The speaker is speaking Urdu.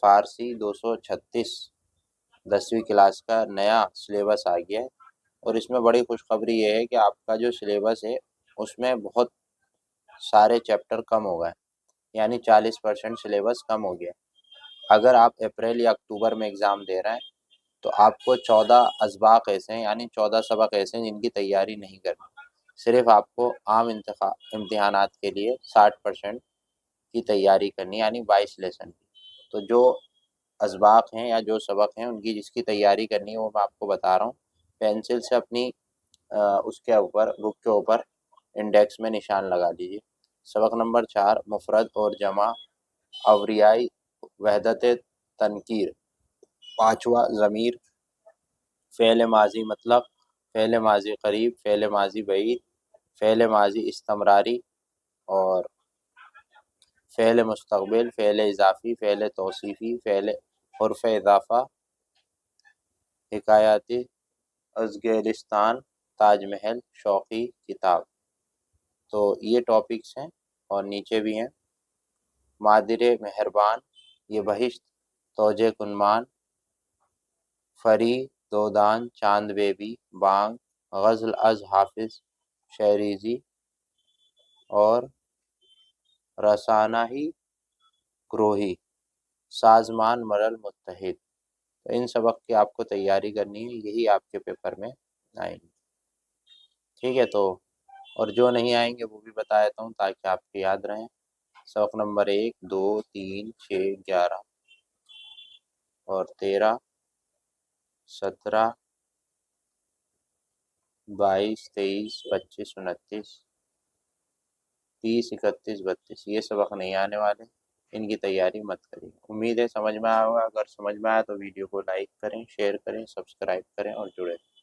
فارسی 236 10ویں کلاس کا نیا سلیبس آ گیا ہے، اور اس میں بڑی خوشخبری یہ ہے کہ آپ کا جو سلیبس ہے اس میں بہت سارے چیپٹر کم ہو گئے، یعنی 40% سلیبس کم ہو گیا۔ اگر آپ اپریل یا اکتوبر میں ایگزام دے رہے ہیں تو آپ کو 14 اسباق ایسے ہیں، یعنی 14 سبق ایسے ہیں جن کی تیاری نہیں کرنی، صرف آپ کو عام امتحانات کے لیے 60% کی تیاری کرنی، یعنی 22 لیسن کی۔ تو جو اسباق ہیں یا جو سبق ہیں ان کی جس کی تیاری کرنی ہے وہ میں آپ کو بتا رہا ہوں۔ پینسل سے اپنی اس کے اوپر بک کے اوپر انڈیکس میں نشان لگا دیجیے۔ سبق نمبر 4 مفرد اور جمع اوریائی وحدت تنکیر، پانچواں ضمیر، فعل ماضی مطلق، فعل ماضی قریب، فعل ماضی بعید، فعل ماضی استمراری، اور فعل مستقبل، فعل اضافی، فعل توصیفی، فعل حرف اضافہ، حکایاتی، ازگیلستان، تاج محل، شوقی، کتاب۔ تو یہ ٹاپکس ہیں، اور نیچے بھی ہیں۔ مادر مہربان، یہ بہشت، توجہ کنمان، فری، دودان، چاند بیبی، بانگ، غزل از حافظ شیریزی، اور رسانہ ہی گروہی، سازمان ملل متحد۔ تو ان سبق کی آپ کو تیاری کرنی ہے، یہی آپ کے پیپر میں آئیں گے، ٹھیک ہے؟ تو اور جو نہیں آئیں گے وہ بھی بتا دیتا ہوں تاکہ آپ کے یاد رہیں۔ سبق نمبر 1 2 3 6 11 اور 13 17 22 23 25 29 30 31 32 یہ سبق نہیں آنے والے، ان کی تیاری مت کریے۔ امید ہے سمجھ میں آیا ہوگا، اگر سمجھ میں آیا تو ویڈیو کو لائک کریں، شیئر کریں، سبسکرائب کریں اور جڑے رہیں۔